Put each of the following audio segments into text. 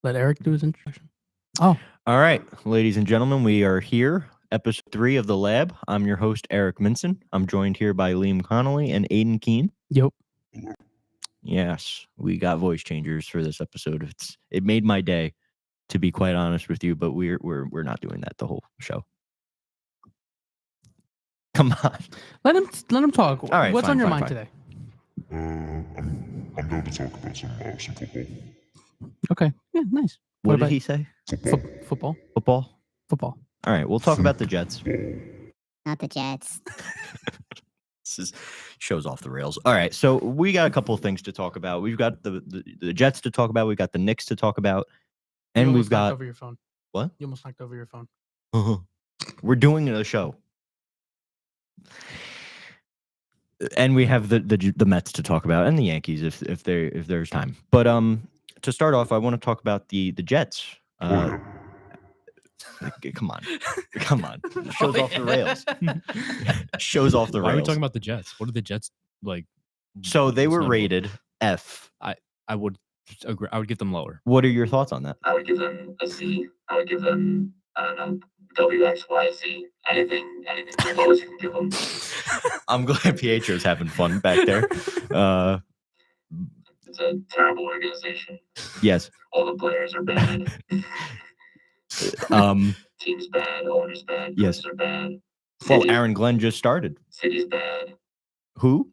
Let Eric do his introduction. Oh, All right, ladies and gentlemen, we are here, episode 3 of The Lab. I'm your host, Eric Minson. I'm joined here by Liam Connolly and Aiden Keene. yep. Yes, we got voice changers for this episode. It made my day, to be quite honest with you, but we're not doing that the whole show. Come on. Let him talk. All right, What's fine, on your fine, mind fine. today? I'm going to talk about some football. Okay. Yeah, nice. What did about he say? football? Football? Football. All right, we'll talk about the Jets. Not the Jets. This shows off the rails. All right, so we got a couple of things to talk about. We've got the Jets to talk about. We've got the Knicks to talk about. And You we've almost knocked got... over your phone. What? You almost knocked over your phone. We're doing a show. And we have the Mets to talk about and the Yankees if there's time. But to start off, I want to talk about the Jets. Come on. Shows off the rails. Shows off the rails. Why are we talking about the Jets? What are the Jets like? So they were Snowball. rated F. I would agree. I would give them lower. What are your thoughts on that? I would give them a C. I would give them, I don't know, WXYZ. Anything the lowest you can give them. I'm glad Pietro's having fun back there. It's a terrible organization. Yes. All the players are bad. Team's bad. Owners bad. Yes. Coaches are bad. Well, City- Aaron Glenn just started. City's bad. Who?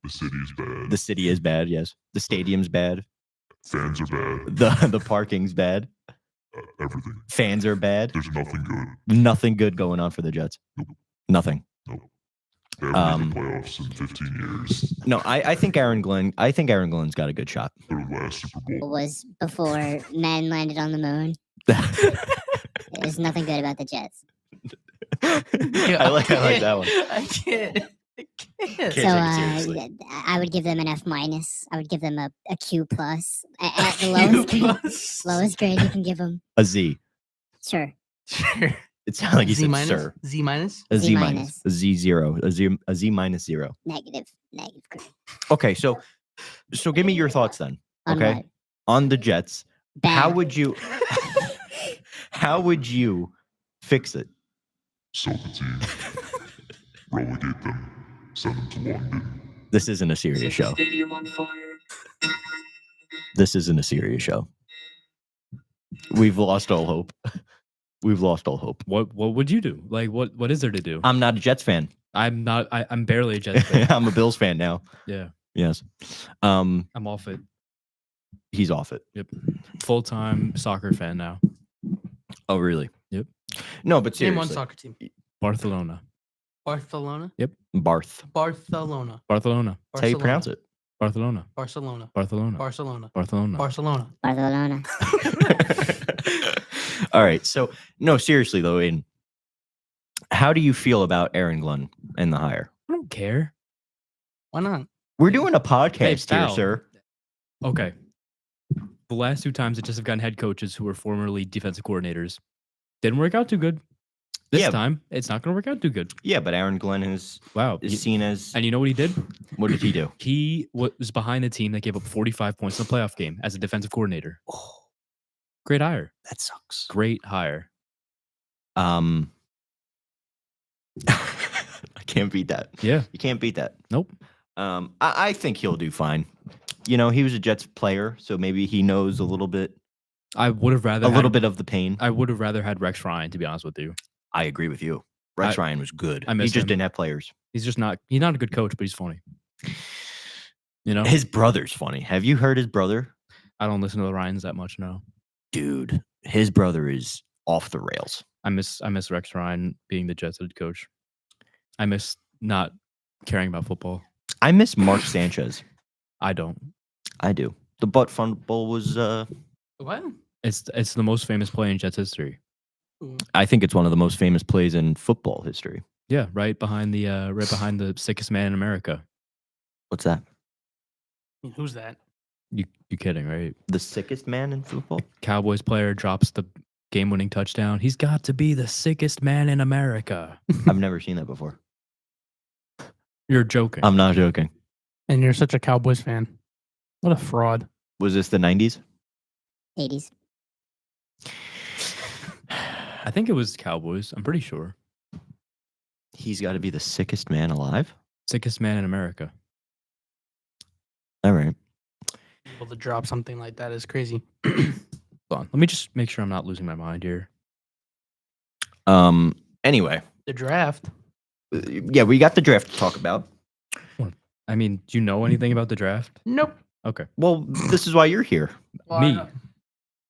The city's bad. The city is bad, yes. The stadium's bad. Fans are bad. The parking's bad. Everything. Fans are bad. There's nothing good. Nothing good going on for the Jets. Nope. Nothing. They haven't made the playoffs in 15 years. No, I think Aaron Glenn's got a good shot. Their last Super It Bowl. was before men landed on the moon. There's nothing good about the Jets. I like that one. I can't. Can't So take it seriously. I would give them an F minus. I would give them a Q plus. At the lowest grade you can give them. A Z. Sure. Sure. It sounded like you Z said minus? sir. Z minus? A Z Z minus. minus. A Z zero. A Z minus 0. Negative grade. Okay, so give me your thoughts then. On Okay. what? On the Jets. Bad. How would you fix it? Sell the team. Relegate them. Send them to London. This isn't a serious show. Stadium on fire. This isn't a serious show. We've lost all hope. We've lost all hope. What would you do? Like what is there to do? I'm not a Jets fan. I'm not. I'm barely a Jets fan. I'm a Bills fan now. Yeah, Yes. I'm off it. He's off it. Yep, full time soccer fan now. Oh, really? Yep. No, but Name seriously. one soccer team. Barcelona. Barcelona? Barth. Barcelona. Barcelona. That's how you pronounce it. Barcelona. Barcelona. Barcelona. Barcelona. Barcelona. Barcelona. Barcelona. All right. So, no, seriously, though, Aiden, how do you feel about Aaron Glenn and the hire? I don't care. Why not? We're doing a podcast here, pal. sir. Okay. The last 2 times the Jets have gotten head coaches who were formerly defensive coordinators. Didn't work out too good. This Yeah. time, it's not going to work out too good. Yeah, but Aaron Glenn is Wow. seen as... And you know what he did? What did he do? He was behind the team that gave up 45 points in the playoff game as a defensive coordinator. Oh, Great hire. that sucks. Great hire. I can't beat that. Yeah. You can't beat that. Nope. I think he'll do fine. You know, he was a Jets player, so maybe he knows a little bit I would have rather bit of the pain. I would have rather had Rex Ryan, to be honest with you. I agree with you. Rex Ryan was good. I He miss just him. didn't have players. He's not a good coach, but he's funny. You know? His brother's funny. Have you heard his brother? I don't listen to the Ryans that much, no. Dude, his brother is off the rails. I miss Rex Ryan being the Jets head coach. I miss not caring about football. I miss Mark Sanchez. I don't. I do. The butt fumble was What? It's the most famous play in Jets history. I think it's one of the most famous plays in football history. Yeah, right behind the sickest man in America. What's that? Who's that? You kidding, right? The sickest man in football? Cowboys player drops the game-winning touchdown. He's got to be the sickest man in America. I've never seen that before. You're joking. I'm not joking. And you're such a Cowboys fan. What a fraud. Was this the 90s? 80s. I think it was Cowboys. I'm pretty sure. He's got to be the sickest man alive. Sickest man in America. All right. Able to drop something like that is crazy. Hold on. Let me just make sure I'm not losing my mind here. Anyway, The draft. yeah, we got the draft to talk about. I mean, do you know anything about the draft? Nope. Okay. Well, this is why you're here. Well, I Me. know.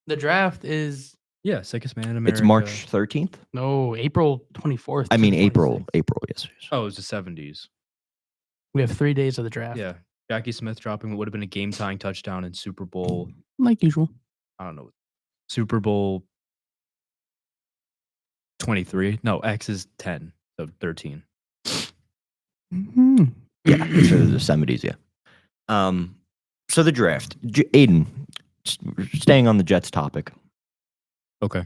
The draft is Yeah, sickest man in America. It's March 13th. no April 24th. I to mean, 26th. April. Yes. Oh, it was the 70s. We have 3 days of the draft. Yeah. Jackie Smith dropping what would have been a game tying touchdown in Super Bowl. Like usual. I don't know. Super Bowl 23. No, X is 10. So 13. Mhm. Yeah, so the 70s. Yeah. So the draft, Aiden, staying on the Jets topic, Okay.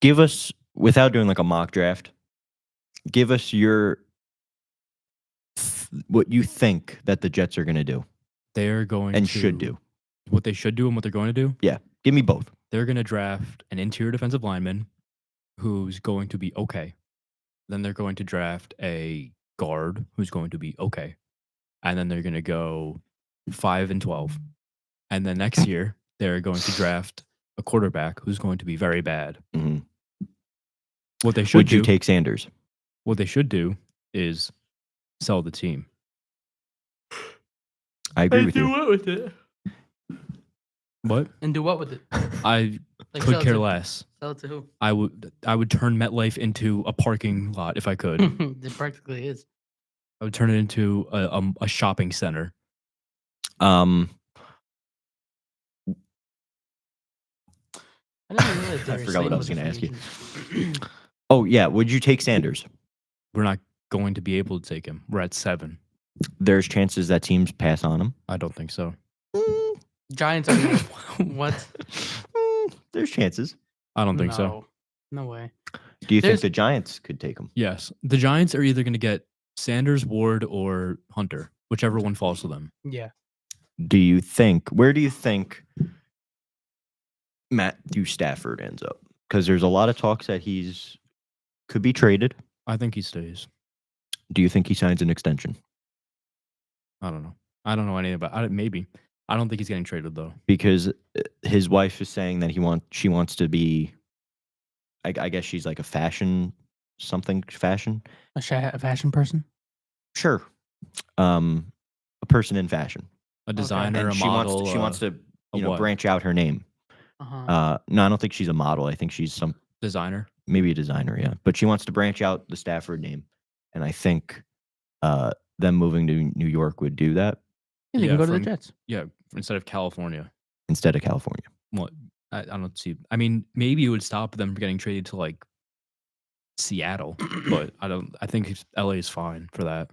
give us, without doing like a mock draft, give us what you think that the Jets are going to do They're going and to should do. what they should do and what they're going to do. Give me both. They're going to draft an interior defensive lineman who's going to be okay. Then they're going to draft a guard who's going to be okay. And then they're going to go 5 and 12. And then next year, they're going to draft a quarterback who's going to be very bad. Mhm. What they should Would do, you take Sanders? what they should do is sell the team. I agree with do you. what with it? What? And do what with it? I Like could sell care to, less. Sell it to who? I would turn MetLife into a parking lot if I could. It practically is. I would turn it into a shopping center. I never realized they I were forgot what I was saying gonna with the ask free agents. Oh yeah, would you take Sanders? We're not going to be able to take him. We're at 7. There's chances that teams pass on him. I don't think so. Giants are gonna, what? There's chances. I don't think so. No. No way. Do you think There's- the Giants could take him? Yes. The Giants are either going to get Sanders, Ward, or Hunter, whichever one falls to them. Yeah. Do you think? Where do you think Matthew Stafford ends up? Because there's a lot of talks that he's could be traded. I think he stays. Do you think he signs an extension? I don't know. I don't know anything about it. Maybe. I don't think he's getting traded, though. Because his wife is saying that she wants to be. I guess she's like a fashion. A fashion person? Sure. A person in fashion. A designer, And a she model. wants to what? branch out her name. Uh-huh. No, I don't think she's a model. I think she's designer. maybe a designer, yeah. But she wants to branch out the Stafford name, and I think them moving to New York would do that Yeah, they yeah, can go to the from- Jets. Yeah, instead of California. instead of California. What? I don't see. I mean, maybe it would stop them from getting traded to like Seattle, but I don't. I think LA is fine for that.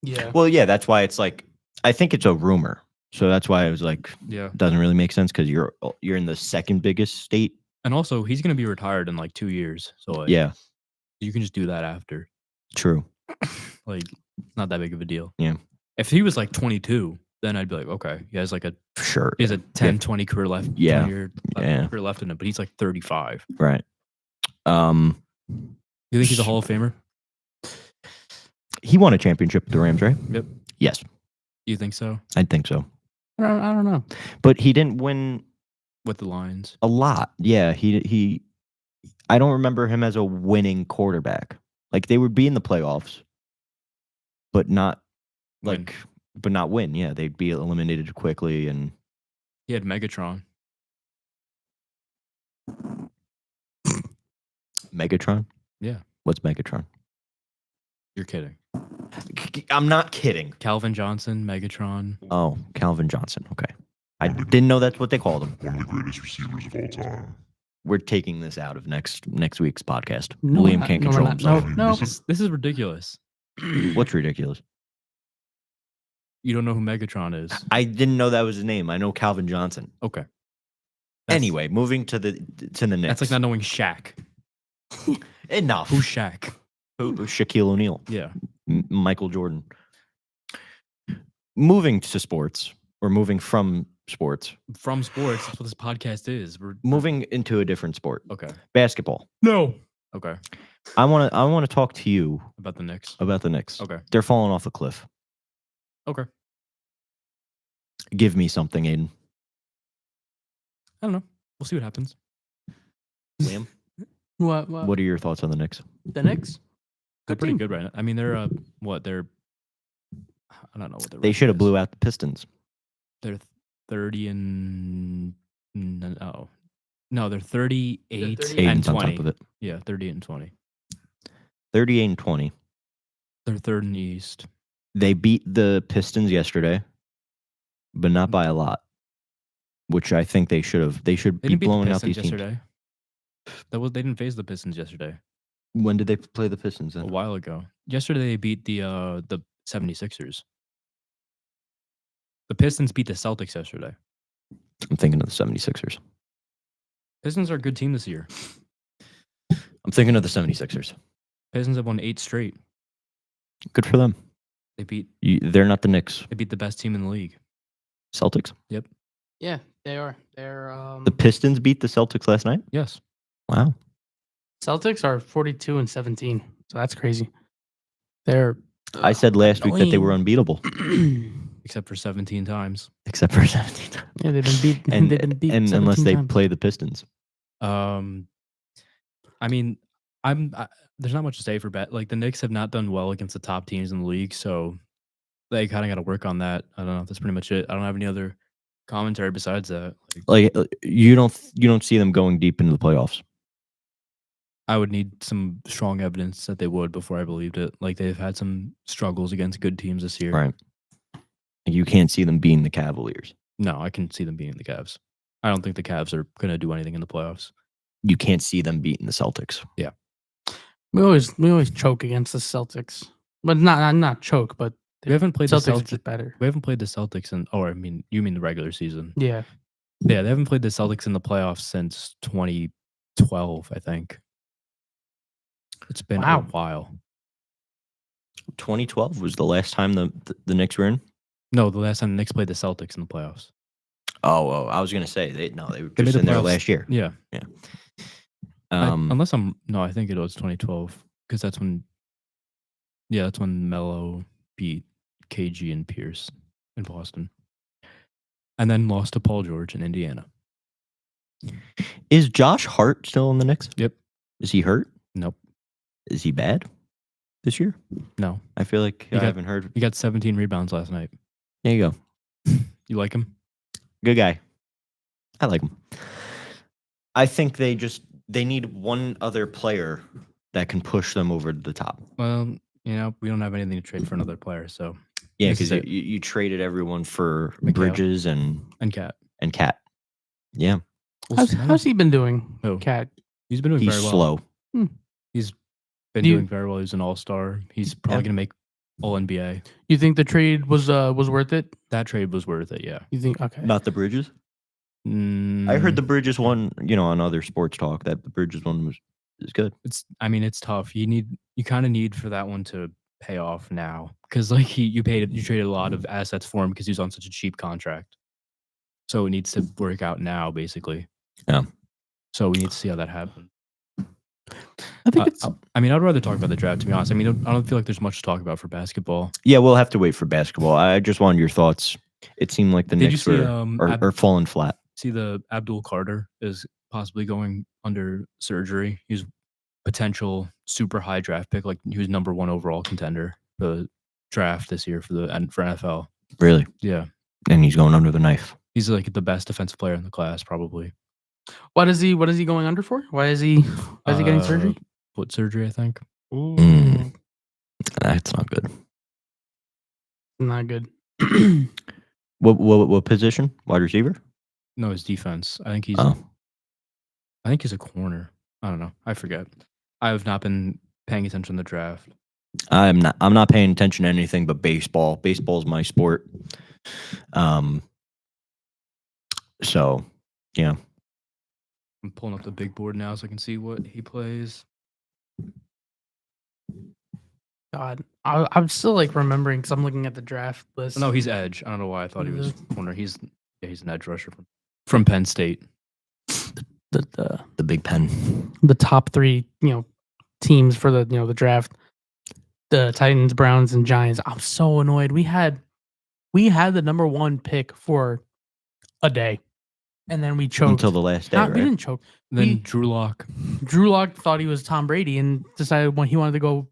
Yeah. Well, yeah, that's why it's like I think it's a rumor, so that's why I was like, Yeah. doesn't really make sense because you're in the second biggest state. And also, he's going to be retired in like 2 years. So like, Yeah, you can just do that after. true. Like, it's not that big of a deal. Yeah. If he was like 22, then I'd be like, okay, he has like a Sure. he has a 10, 20 career left. Yeah. 20 year Yeah. career left in him, but he's like 35. Right. You think he's a Hall of Famer? He won a championship with the Rams, right? Yep. Yes, You think so? I think so. I don't know. But he didn't win With the Lions? a lot. Yeah, he. I don't remember him as a winning quarterback. Like they would be in the playoffs, but not Win. but not win. Yeah, they'd be eliminated quickly, and He had Megatron. Megatron. Yeah. What's Megatron? You're kidding. I'm not kidding. Calvin Johnson, Megatron. Oh, Calvin Johnson. Okay, I didn't know that's what they called him. One of the greatest receivers of all time. We're taking this out of next week's podcast. No, Liam we're can't not. No, control we're not. himself. No. This is ridiculous. What's ridiculous? You don't know who Megatron is. I didn't know that was his name. I know Calvin Johnson. Okay. That's- Anyway, moving to the Knicks. That's like not knowing Shaq. enough. Who's Shaq? Shaquille O'Neal, Yeah. Michael Jordan. Moving to sports, or moving from sports. From sports. That's what this podcast is. We're Moving into a different sport. Okay. Basketball. No. Okay. I want to talk to you About the Knicks. about the Knicks. Okay. They're falling off a cliff. Okay. Give me something, Aiden. I don't know. We'll see what happens. Liam, What? what are your thoughts on the Knicks? The Knicks? They're pretty team. good right now. I mean, they're what? They're I don't know what they're. They should have blew out the Pistons. They're 30 and no, they're 38 38 and Aiden's on top 20. of it. Yeah, 38 and 20. 38 and 20. They're third in the East. They beat the Pistons yesterday, but not by a lot. Which I think they should have. They should They be didn't beat the blowing out these Pistons teams. yesterday. They didn't face the Pistons yesterday. When did they play the Pistons? A Then? while ago. Yesterday they beat the 76ers. The Pistons beat the Celtics yesterday. I'm thinking of the 76ers. Pistons are a good team this year. I'm thinking of the 76ers. Pistons have won 8 straight. Good for them. They beat They're not the Knicks. the best team in the league. Celtics. Yeah, they are. They're The Pistons beat the Celtics last night. Yes. Wow. Celtics are 42 and 17. So that's crazy. They're I said last week that they were unbeatable, Except for 17 times. except for 17. Yeah, they've been beat. And, they've been beat and unless 17 they times. play the Pistons. I mean, there's not much to say for like the Knicks have not done well against the top teams in the league, so they kind of got to work on that. I don't know. That's pretty much it. I don't have any other commentary besides that. Like you don't see them going deep into the playoffs. I would need some strong evidence that they would before I believed it. Like they've had some struggles against good teams this year. Right. You can't see them beating the Cavaliers. No, I can see them beating the Cavs. I don't think the Cavs are going to do anything in the playoffs. You can't see them beating the Celtics. We always choke against the Celtics, but not choke, but We haven't played Celtics the are Celtics. just better. We haven't played the Celtics you mean the regular season? Yeah, Yeah, they haven't played the Celtics in the playoffs since 2012, I think. It's been Wow. a while. 2012 was the last time the Knicks were in. No, the last time the Knicks played the Celtics in the playoffs. Oh, I was gonna say they were They made just the in there playoffs. last year. Yeah. Um, I think it was 2012 because that's when Melo beat KG and Pierce in Boston, and then lost to Paul George in Indiana. is Josh Hart still in the Knicks? Yep. Is he hurt? Nope. Is he bad this year? No. I feel like He I got- haven't heard. He got 17 rebounds last night. There you go. You like him? Good guy. I like him. I think they need one other player that can push them over the top. Well, we don't have anything to trade for another player, so Yeah, This is because it. you traded everyone for McHale. Bridges and Cat. Cat. Yeah, how's he been doing? Who? Cat. He's been doing he's very well. slow. He's been Do you- doing very well. He's an all-star. He's probably Yeah. going to make all NBA. You think the trade was worth it? That trade was worth it, yeah. You think okay? Not the Bridges. I heard the Mm, Bridges one, on other sports talk that the Bridges one is good. it's tough. You kind of need for that one to pay off now because like you traded a lot of assets for him because he was on such a cheap contract. So it needs to work out now, basically. Yeah. So we need to see how that happens. I think it's I'd rather talk about the draft, to be honest. I mean, I don't feel like there's much to talk about for basketball. Yeah, we'll have to wait for basketball. I just wanted your thoughts. It seemed like the Did you Knicks see are falling flat. see the Abdul Carter is possibly going under surgery? He's potential super high draft pick. Like he was number 1 overall contender for the draft this year for NFL. Really, Yeah, and he's going under the knife. he's like the best defensive player in the class, probably. what is he going under for? Why is he getting surgery? Foot surgery, I think. Mm. That's not good. Not good. What position? Wide receiver? No, his defense. I think he's Oh, a corner. I don't know. I forget. I have not been paying attention to the draft. I'm not paying attention to anything but baseball. Baseball's my sport. So yeah. I'm pulling up the big board now so I can see what he plays. God, I'm still like remembering because I'm looking at the draft list. No, he's edge. I don't know why I thought he was corner. He's Yeah, he's an edge rusher from Penn State. The Big Pen. The top three, teams for the draft. The Titans, Browns, and Giants. I'm so annoyed. We had the number 1 pick for a day, and then we choked. Until the last day, We right? didn't choke. Then We- Drew Lock. Drew Lock thought he was Tom Brady and decided when he wanted to go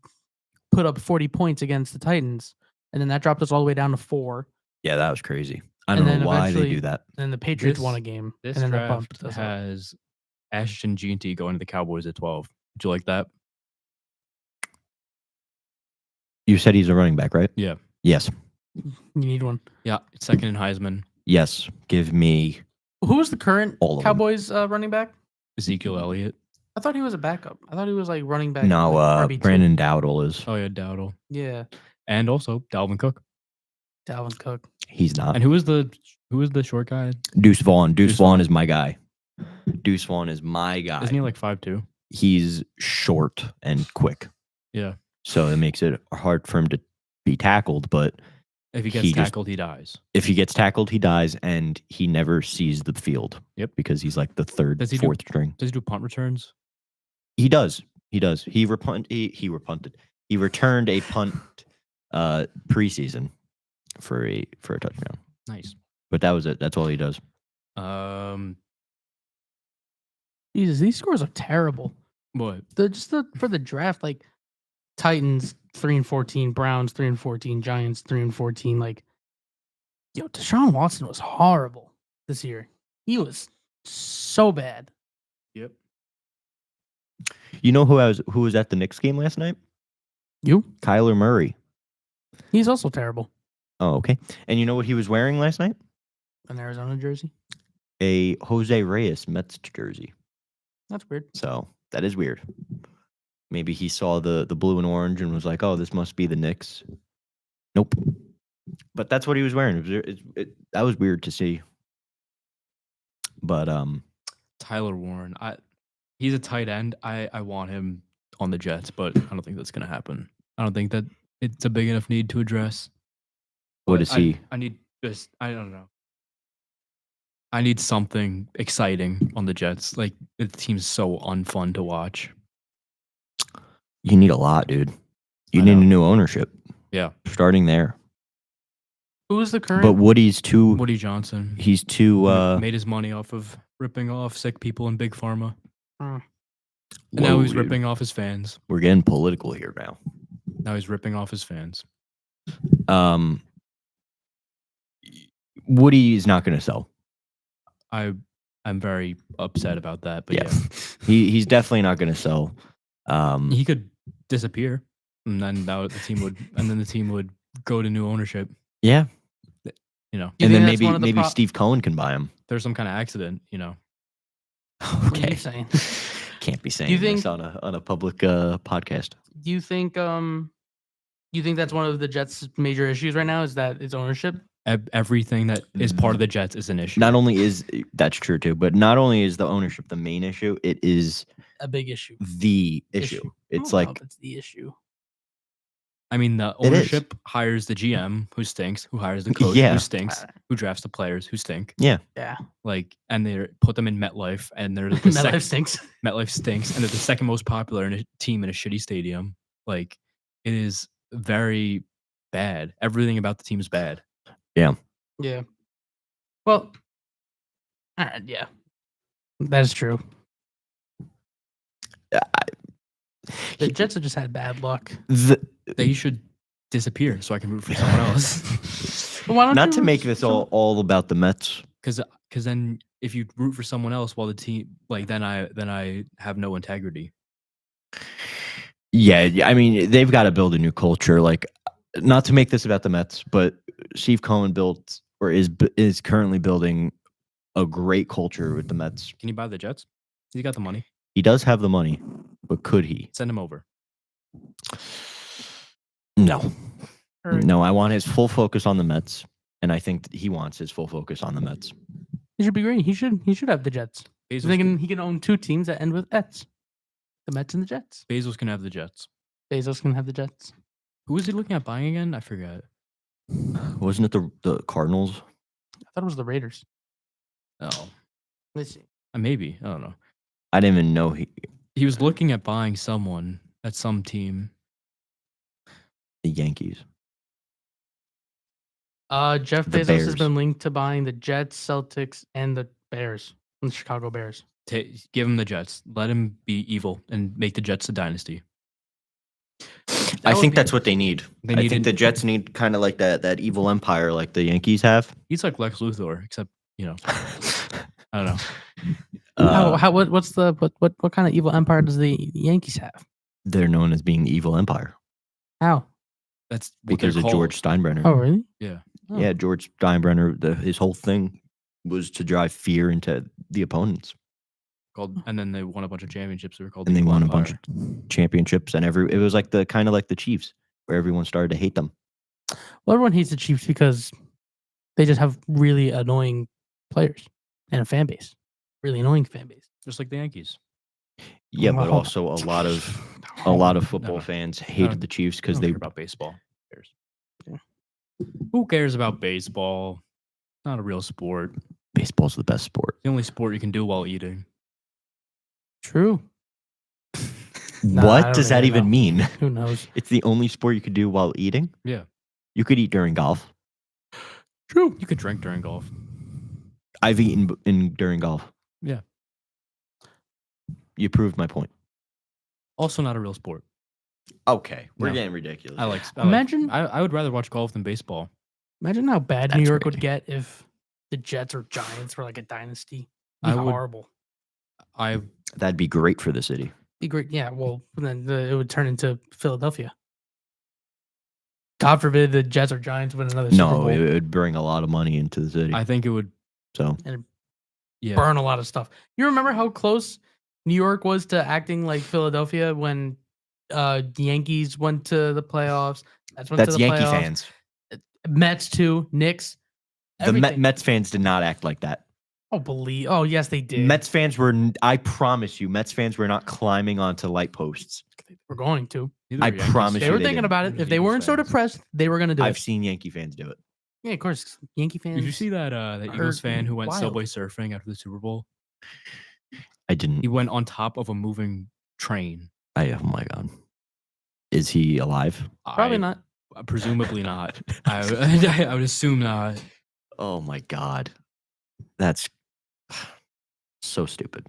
put up 40 points against the Titans, and then that dropped us all the way down to 4. Yeah, that was crazy. I And don't then know why they eventually- do that. And then the Patriots won a This- game, This and then that draft bumped us up. has Ashton Jeanty going to the Cowboys at 12. Would you like that? You said he's a running back, right? Yeah. Yes. You need one. Yeah, second in Heisman. Yes. Give me Who was the current all of them. Cowboys running back? Ezekiel Elliott. I thought he was a backup. I thought he was like running back. No, like RB2. Brandon Dowdle is. Oh yeah, Dowdle. Yeah, And also Dalvin Cook. Dalvin Cook. He's not. And who was the short guy? Deuce Vaughn. Deuce Deuce Vaughn Vaughn. is my guy. Deuce Vaughn is my guy. Isn't he like 5'2"? He's short and quick. Yeah. So it makes it hard for him to be tackled. But If he gets He just- tackled, he dies. if he gets tackled, he dies and he never sees the field. Yep. Because he's like the third, Does he do- fourth string. Does he do punt returns? He does. He does. He repunted. He returned a punt preseason for a touchdown. Nice. But that was it. That's all he does. Jesus, these scores are terrible. What? For the draft, like Titans 3-14, Browns 3-14, Giants 3-14. Like, Deshaun Watson was horrible this year. He was so bad. Yep. You know who was at the Knicks game last night? You? Kyler Murray. He's also terrible. Oh, okay. And you know what he was wearing last night? An Arizona jersey. A Jose Reyes Mets jersey. That's weird. So that is weird. Maybe he saw the blue and orange and was like, "Oh, this must be the Knicks." Nope. But that's what he was wearing. That was weird to see. But Tyler Warren. He's a tight end. I want him on the Jets, but I don't think that's gonna happen. I don't think that it's a big enough need to address. what But is he? I need just I don't know. I need something exciting on the Jets. Like the team's so unfun to watch. You need a lot, dude. You I need know. a new ownership. Yeah. Starting there. Who is the current? But Woody's too. Woody Johnson. He's too. Made his money off of ripping off sick people in Big Pharma. Hmm. And now Whoa, he's dude. ripping off his fans. We're getting political here now. Now he's ripping off his fans. Woody is not going to sell. I'm very upset about that. But Yeah. yeah, He's definitely not going to sell. he could disappear, and then the team would go to new ownership. Yeah. You know, You And think then that's one of the maybe pro- Steve Cohen can buy him. there's some kind of accident. You know, What are Okay. you saying? Can't be saying you this think- on a public podcast. Do you think that's one of the Jets' major issues right now? Is that its ownership? everything that is part of the Jets is an issue. Not only is that's true too, but not only is the ownership the main issue, it is A big issue. the issue. It's I don't know like if it's the issue. I mean, the It is. ownership hires the GM who stinks, who hires the coach Yeah. who stinks, Uh, who drafts the players who stink. Yeah. Like, and they put them in MetLife, and they're the MetLife stinks. MetLife stinks, and they're the second most popular in a team in a shitty stadium. Like, it is very bad. Everything about the team is bad. Yeah. Well, all right. Yeah. That is true. The Jets have just had bad luck. They should disappear so I can root for someone else. But why don't not you to root make for this some- all about the Mets. Because then if you root for someone else while the team, like, then I have no integrity. Yeah, I mean, they've got to build a new culture. Like, not to make this about the Mets, but Steve Cohen built or is currently building a great culture with the Mets. Can you buy the Jets? He's got the money. He does have the money, but could he? Send him over. No, Or no. I want his full focus on the Mets, and I think that he wants his full focus on the Mets. He should be great. He should have the Jets. Bezos He can own two teams that end with Ets. The Mets and the Jets. Bezos can have the Jets. Bezos can have the Jets. Who was he looking at buying again? I forgot. Wasn't it the Cardinals? I thought it was the Raiders. Oh, Let's see. maybe. I don't know. I didn't even know He was looking at buying someone at some team. the Yankees. Jeff The Bezos has Bears. been linked to buying the Jets, Celtics, and the Bears, the Chicago Bears. Give him the Jets. Let him be evil and make the Jets a dynasty. I would think be- that's what they need. They I need think an- the Jets need kind of like that evil empire like the Yankees have. He's like Lex Luthor, except I don't know. What kind of evil empire does the Yankees have? They're known as being the evil empire How? That's what they're because of called. George Steinbrenner. Oh, really? Yeah. Oh. Yeah, George Steinbrenner. His whole thing was to drive fear into the opponents, And then they won a bunch of championships. They were called and the they Evil won a Empire. bunch of championships. And it was like the kind of like the Chiefs, where everyone started to hate them. Well, everyone hates the Chiefs because they just have really annoying players and a fan base. Really annoying fan base. Just like the Yankees. Yeah, Well, but hold also on. a lot of football no. fans I hated don't- the Chiefs I because don't they care about baseball. Who cares? Yeah. Who cares about baseball? It's not a real sport. baseball's the best sport. The only sport you can do while eating. True. Nah, I What don't does that really even know. mean? Who knows? It's the only sport you could do while eating. Yeah. You could eat during golf. True. You could drink during golf. I've eaten during golf. Yeah. You proved my point. Also not a real sport. Okay, we're No. getting ridiculous. I like. Imagine- I would rather watch golf than baseball. Imagine how bad New That's York would crazy. get if the Jets or Giants were like a dynasty. It'd I be would- horrible. I That'd be great for the city. Be great. Yeah. Well, then it would turn into Philadelphia. God forbid the Jets or Giants win another Super No, Bowl it would bring a lot of money into the city. I think it would. So and Yeah. burn a lot of stuff. You remember how close New York was to acting like Philadelphia when the Yankees went to the playoffs? Mets went that's to the Yankee playoffs, fans. Mets too. Knicks. The everything. Mets fans did not act like that. Oh, yes, they did. Mets fans were. I promise you, Mets fans were not climbing onto light posts. were going to. Neither I were Yankees. promise They you were they thinking didn't. about it. Neither If they Eagles weren't so fans. depressed, they were going to do I've it. seen Yankee fans do it. Yeah, of course. Yankee fans. Did you see that that Eagles are fan who went wild. subway surfing after the Super Bowl? I didn't. He went on top of a moving train. Oh my god. Is he alive? Probably I- not. Presumably not. I would assume not. Oh my god. That's so stupid.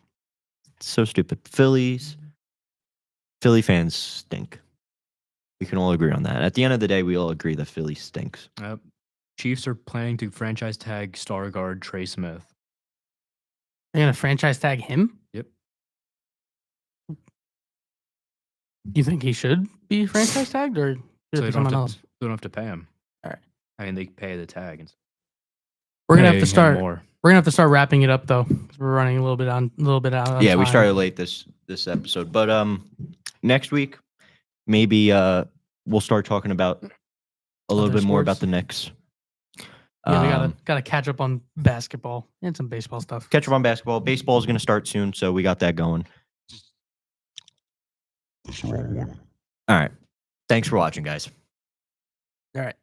So stupid. Philly fans stink. We can all agree on that. At the end of the day, we all agree that Philly stinks. Chiefs are planning to franchise tag star guard Trey Smith. They're going to franchise tag him? Yep. You think he should be franchise tagged or should So it they be don't, someone have else? to, they don't have to pay him. All right. I mean, they pay the tag. And We're going to have paying to him start. more. We're gonna have to start wrapping it up though. 'Cause we're running a little bit out. Of Yeah, we time. started late this episode, but next week maybe we'll start talking about a little Other bit more sports? about the Knicks. Yeah, we Um, gotta catch up on basketball and some baseball stuff. catch up on basketball. Baseball is going to start soon, so we got that going. That's the wrong one. All right. Thanks for watching, guys. All right.